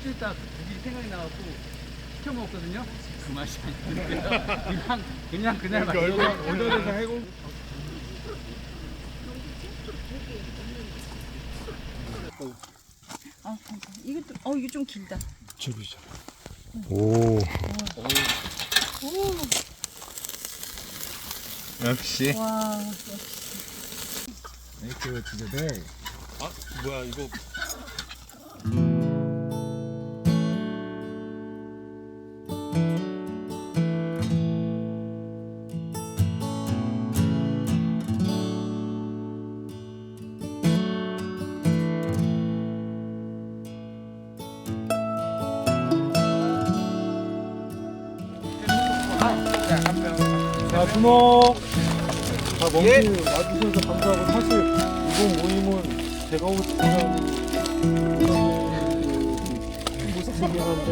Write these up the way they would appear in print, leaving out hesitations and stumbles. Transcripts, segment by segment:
일주일 있다 고기 생각이 나갖고 시켜 먹었거든요. 그 맛이 아니던데요. 그냥 이렇게 얼마에서 해고? 아, 이것도 이게 좀 길다. 집이죠. 오. 역시. 와, 이렇게 진짜 돼. 아, 뭐야 이거. 자, 주먹. 자, 멍게 와주셔서 감사하고, 사실 이번 모임은 제가 오고 싶은 모습이긴 한데,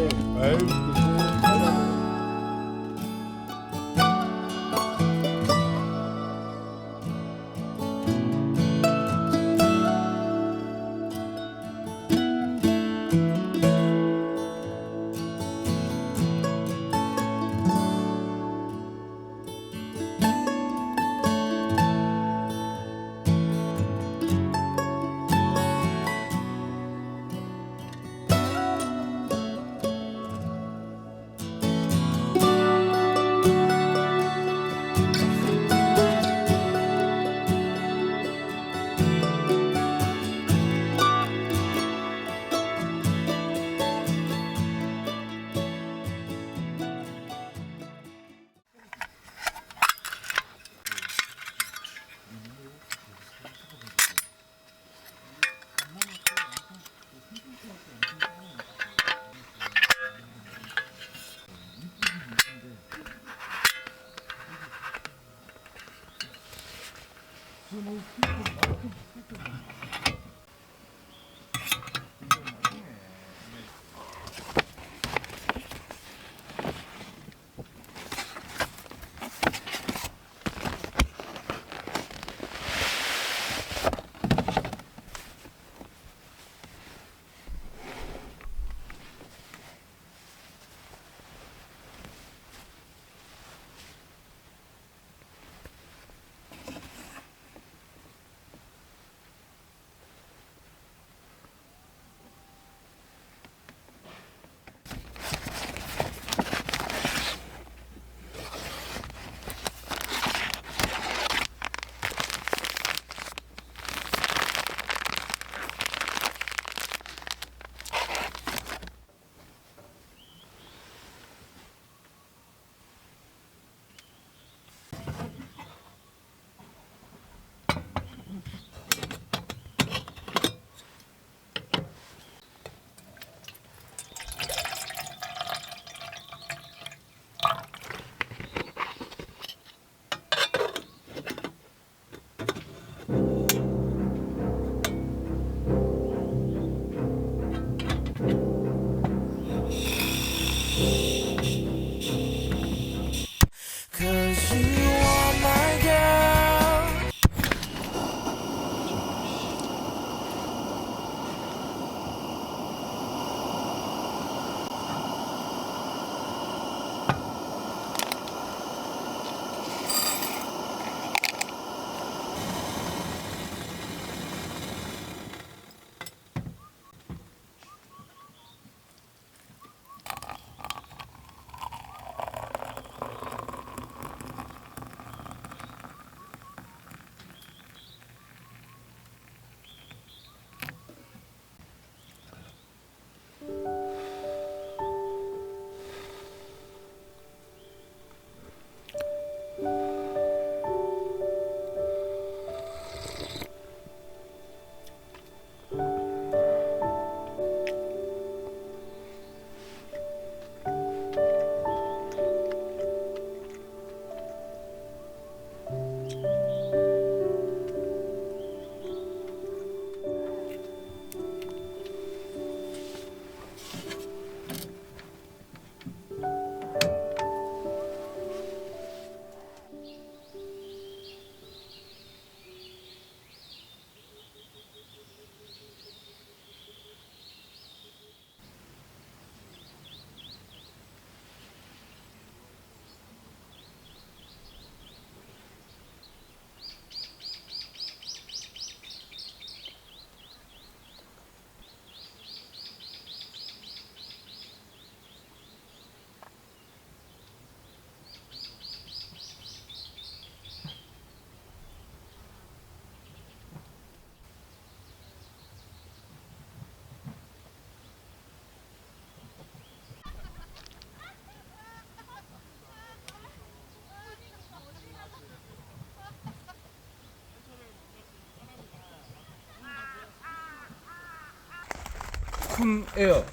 쿤 에어.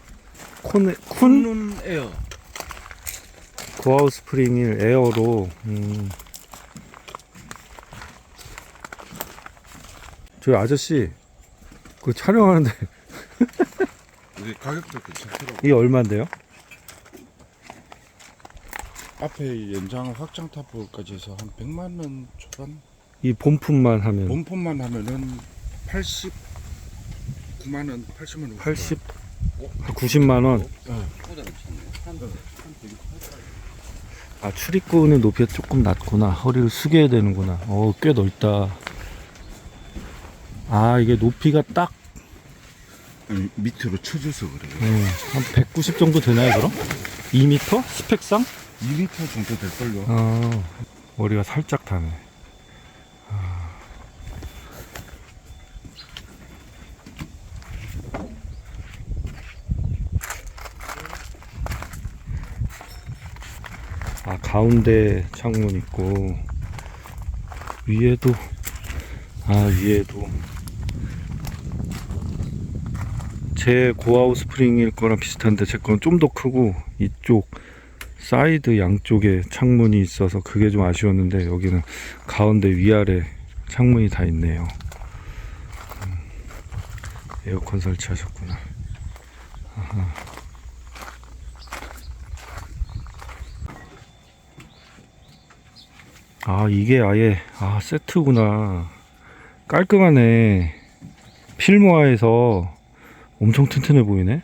쿤? 쿤 에어. 고아우 스프링을 에어로. 저희 아저씨 그 촬영하는데 이게 가격도 괜찮더라고. 이게 얼마인데요? 앞에 연장 확장 타프까지 해서 한 100만 원 초반. 이 본품만 하면 본품만 하면은 89만 원, 80만 원. 80, 90만 원. 아, 출입구는 높이가 조금 낮구나. 허리를 숙여야 되는구나. 꽤 넓다. 아, 이게 높이가 딱 아니, 밑으로 쳐줘서 그래요. 한 190 정도 되나요, 그럼? 2m? 스펙상? 2m 정도 될걸요. 머리가 살짝 타네. 아, 가운데 창문 있고 위에도 위에도 제 고아우 스프링일 거랑 비슷한데 제 건 좀 더 크고 이쪽 사이드 양쪽에 창문이 있어서 그게 좀 아쉬웠는데 여기는 가운데 위아래 창문이 다 있네요. 에어컨 설치하셨구나. 아하. 아, 이게 아예 세트구나. 깔끔하네. 필모아에서 엄청 튼튼해 보이네.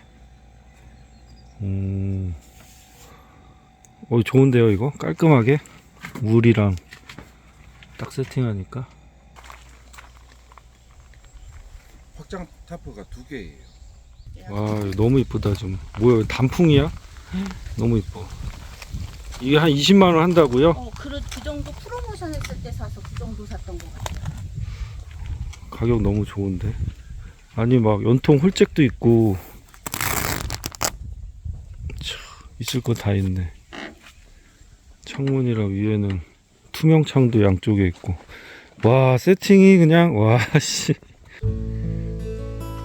좋은데요, 이거? 깔끔하게 물이랑 딱 세팅하니까. 확장 타프가 2개예요. 와, 이거 너무 이쁘다. 좀 뭐야, 단풍이야? 너무 이뻐. 이게 한 20만 원 한다고요? 그 정도 프로모션 했을 때 사서 그 정도 샀던 것 같아요. 가격 너무 좋은데. 아니, 막 연통 홀잭도 있고 있을 거 다 있네. 창문이랑 위에는 투명 창도 양쪽에 있고. 와, 세팅이 그냥 씨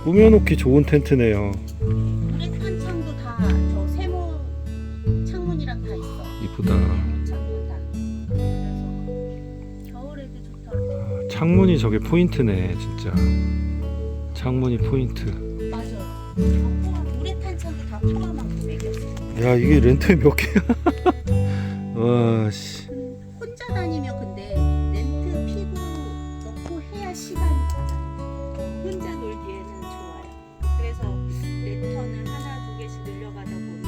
꾸며놓기 좋은 텐트네요. 우레탄 창도 다 저 세모 창문이랑 다 있어. 이쁘다. 세모 창문 다. 그래서 겨울에도 좋더라고. 창문이 저게 포인트네, 진짜. 창문이 포인트. 맞아. 우레탄 창도 다 포함한 금액이었어. 야, 이게 렌트에 몇 개야? 와, 씨. 혼자 다니면 근데 렌트 피고 넣고 해야 시간이 가요. 혼자 놀기에는 좋아요. 그래서 랜턴을 하나 두 개씩 늘려가다 보니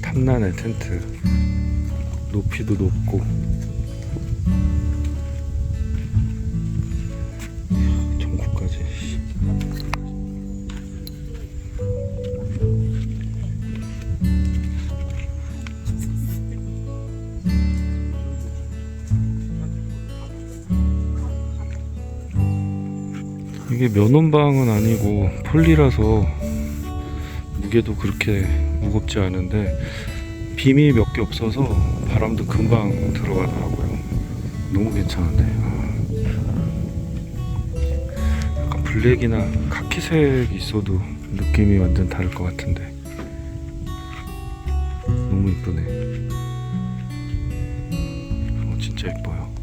탐나네, 텐트. 높이도 높고. 전구까지. 이게 면원방은 아니고 폴리라서 무게도 그렇게 무겁지 않은데 빔이 몇 개 없어서 바람도 금방 들어가더라고요. 너무 괜찮은데. 약간 블랙이나 카키색이 있어도 느낌이 완전 다를 것 같은데 너무 이쁘네. 진짜 진짜 예뻐요.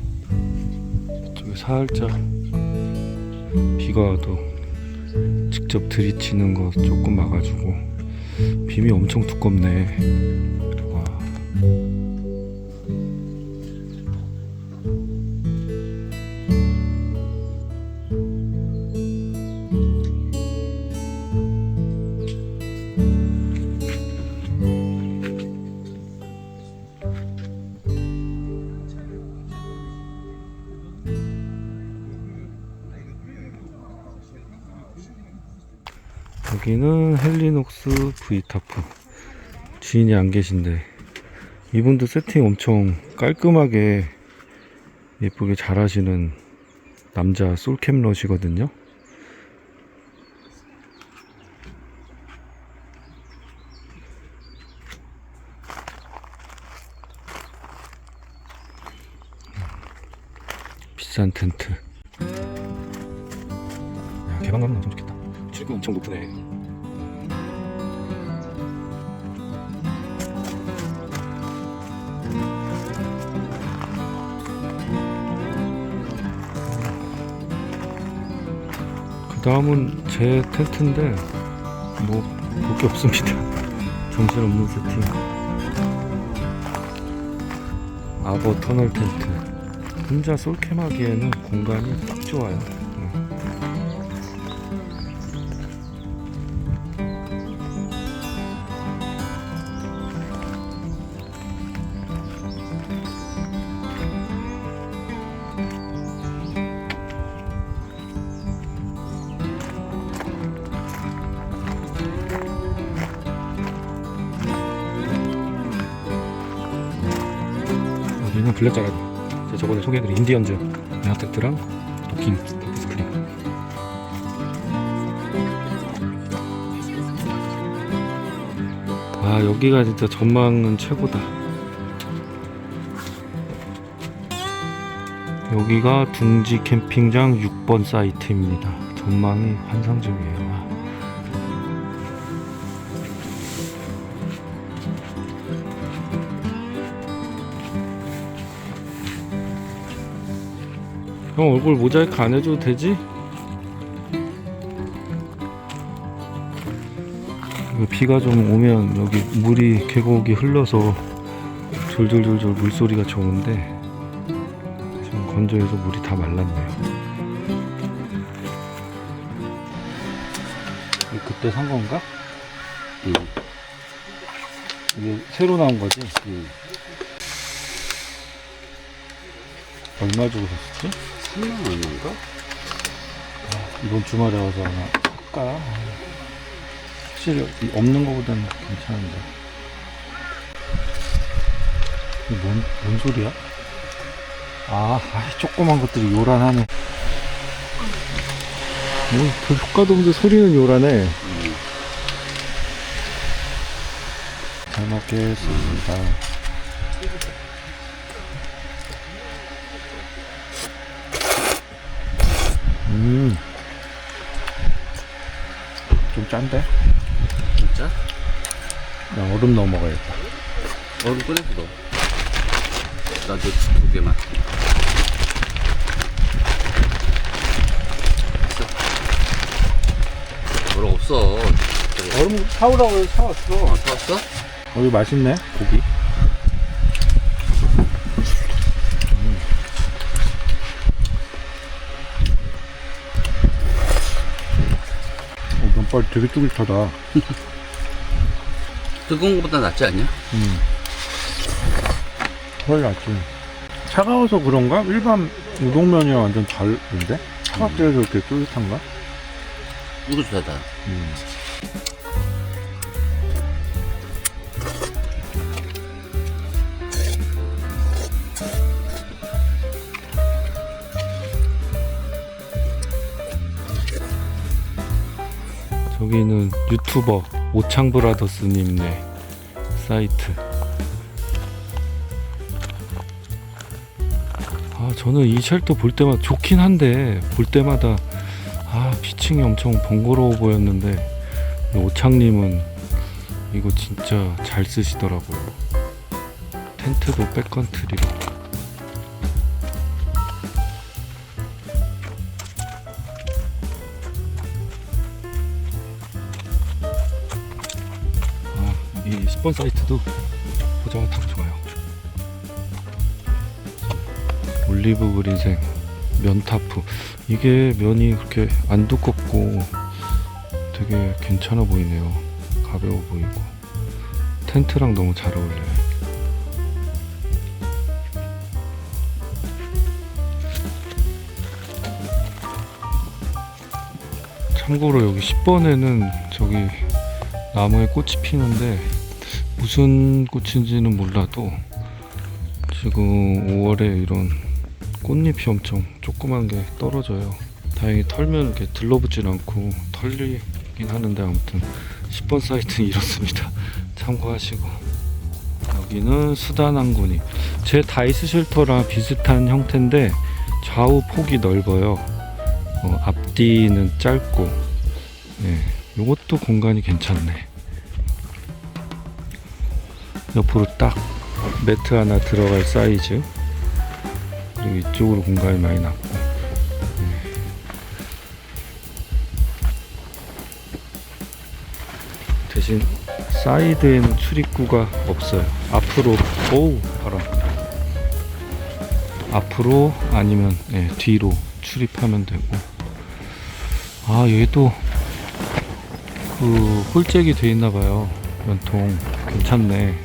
저기 살짝 비가 와도 직접 들이치는 거 조금 막아주고, 빔이 엄청 두껍네. 와. 여기는 헬리녹스 V타프. 지인이 안 계신데 이분도 세팅 엄청 깔끔하게 예쁘게 잘 하시는 남자 솔캠러시거든요. 비싼 텐트. 야, 개방감은 엄청 좋겠다. 출구 엄청 높으네. 그 다음은 제 텐트인데 뭐 볼 게 없습니다. 정신없는 세팅. 아버 터널 텐트. 혼자 솔캠하기에는 공간이 딱 좋아요. 여기는 블랙자라드. 제가 저번에 소개해드린 인디언즈 에어텍트랑 도킹 스크린. 아, 여기가 진짜 전망은 최고다. 여기가 둥지 캠핑장 6번 사이트입니다. 전망이 환상적이에요. 형 얼굴 모자이크 안 해줘도 되지? 비가 좀 오면 여기 물이 계곡이 흘러서 졸졸졸졸 물소리가 좋은데 지금 건조해서 물이 다 말랐네요. 그때 산 건가? 이게 새로 나온 거지? 얼마 주고 샀었지? 3만 얼마인가? 이번 주말에 와서 하나 살까? 확실히 없는 거보다는 괜찮은데. 이게 뭔 소리야? 조그만 것들이 요란하네. 별 효과도 없는데 소리는 요란해. 잘 먹겠습니다. 좀 짠데? 진짜? 나 얼음 넣어 먹어야겠다. 얼음 꺼내서 넣어. 나도 2개만. 뭐라 없어. 얼음 사오라고 해서 사왔어. 사왔어? 여기 맛있네, 고기. 면발 되게 쫄깃하다. 뜨거운 것보다 낫지 않냐? 훨 낫지. 차가워서 그런가? 일반 우동면이랑 완전 다른데? 차갑게 해서 이렇게 쫄깃한가? 이거 좋다. 저기는 유튜버 오창브라더스님네 사이트. 저는 이 쉘터 볼 때마다 좋긴 한데 볼 때마다 피칭이 엄청 번거로워 보였는데 오창님은 이거 진짜 잘 쓰시더라고요. 텐트도 백컨트리로. 10번 사이트도 보자마자 딱 좋아요. 올리브 그린색 면타프. 이게 면이 그렇게 안 두껍고 되게 괜찮아 보이네요. 가벼워 보이고 텐트랑 너무 잘 어울려요. 참고로 여기 10번에는 저기 나무에 꽃이 피는데 무슨 꽃인지는 몰라도 지금 5월에 이런 꽃잎이 엄청 조그만 게 떨어져요. 다행히 털면 이렇게 들러붙진 않고 털리긴 하는데 아무튼 10번 사이트는 이렇습니다. 참고하시고. 여기는 수단항구니. 제 다이스 쉘터랑 비슷한 형태인데 좌우 폭이 넓어요. 앞뒤는 짧고, 요것도 공간이 괜찮네. 옆으로 딱 매트 하나 들어갈 사이즈. 그리고 이쪽으로 공간이 많이 났고, 대신 사이드에는 출입구가 없어요. 앞으로, 오우 바람. 앞으로 아니면 뒤로 출입하면 되고. 아, 얘도 그 홀잭이 돼 있나 봐요. 연통 괜찮네.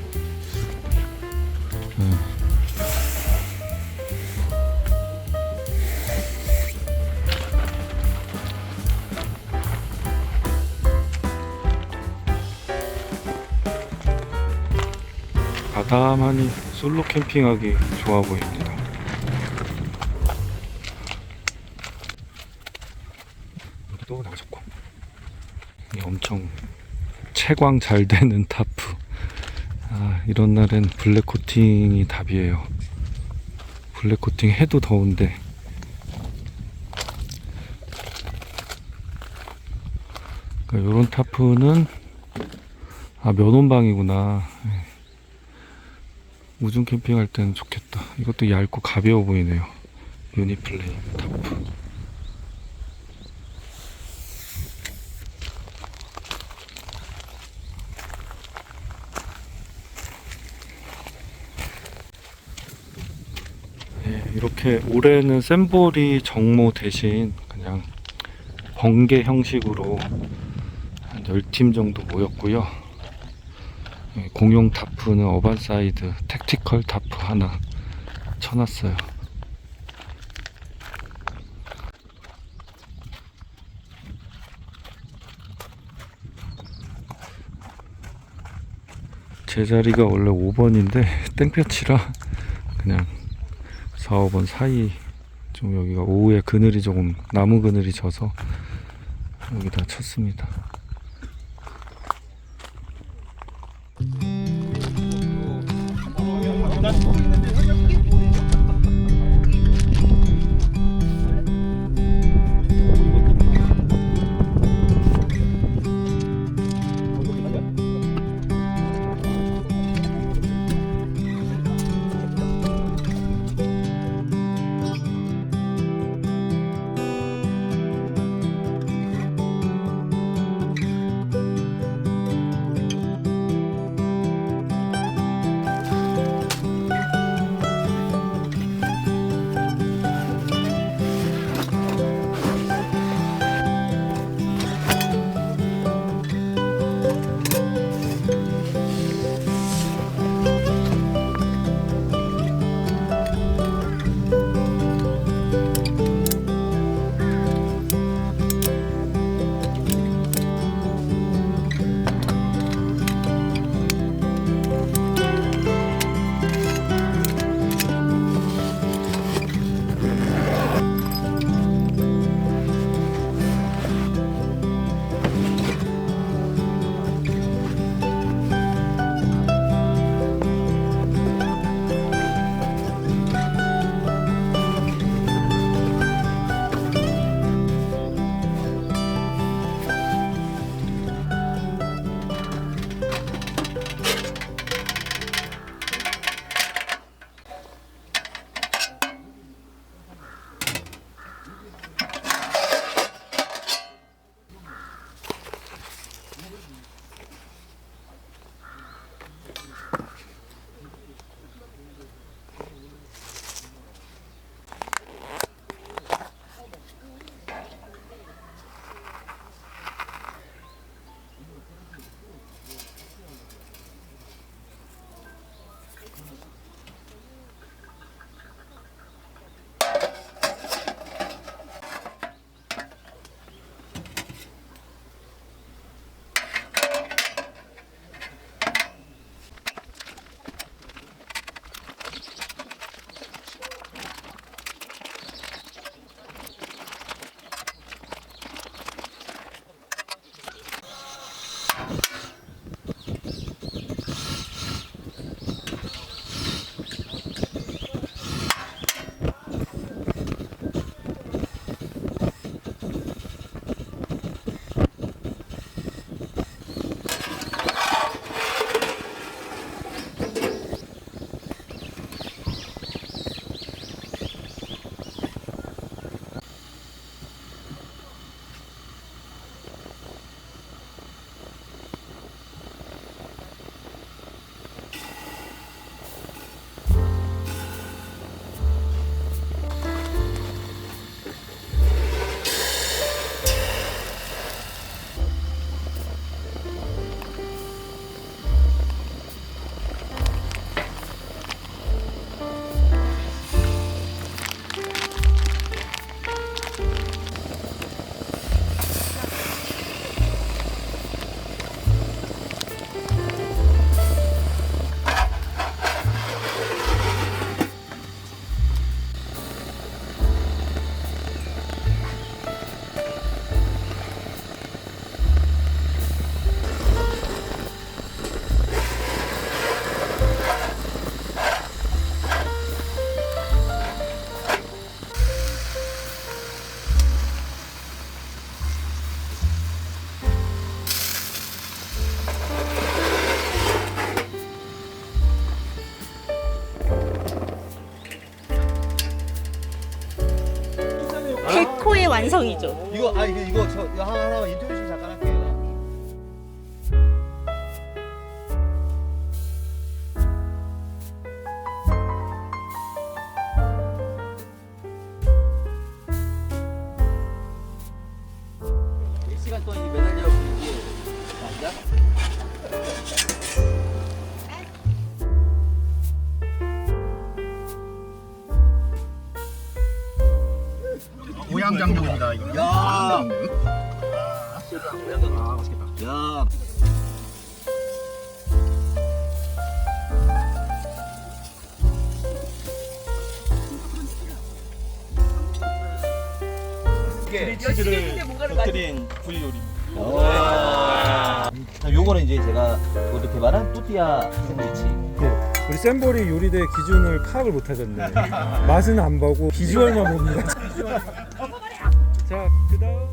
아담하니 솔로 캠핑하기 좋아 보입니다. 여기도 나가셨고, 이게 엄청 채광 잘 되는 타프. 아, 이런 날엔 블랙 코팅이 답이에요. 블랙 코팅 해도 더운데. 그러니까 이런 타프는 면온방이구나. 우중 캠핑 할 때는 좋겠다. 이것도 얇고 가벼워 보이네요. 유니플레임 타프. 이렇게 올해는 샘볼이 정모 대신 그냥 번개 형식으로 한 10팀 정도 모였고요. 공용 타프는 어반사이드 택티컬 타프 하나 쳐놨어요. 제 자리가 원래 5번인데 땡볕이라 그냥 4, 5번 사이, 좀 여기가 오후에 그늘이 조금, 나무 그늘이 져서 여기다 쳤습니다. 완성이죠. 이거 이거 하나만 인터뷰 좀 잠깐 할게요. 시간 동안 매달려 이게 맞냐? 오양장육입니다. 야. 야. 이게 치즈를 곁들인 구이 요리입니다. 요거는 이제 제가 이렇게 말한 또띠아 샌드위치. 우리 샘볼이 요리대 기준을 파악을 못하셨네. 맛은 안 보고 비주얼만 봅니다. 자, 그다음.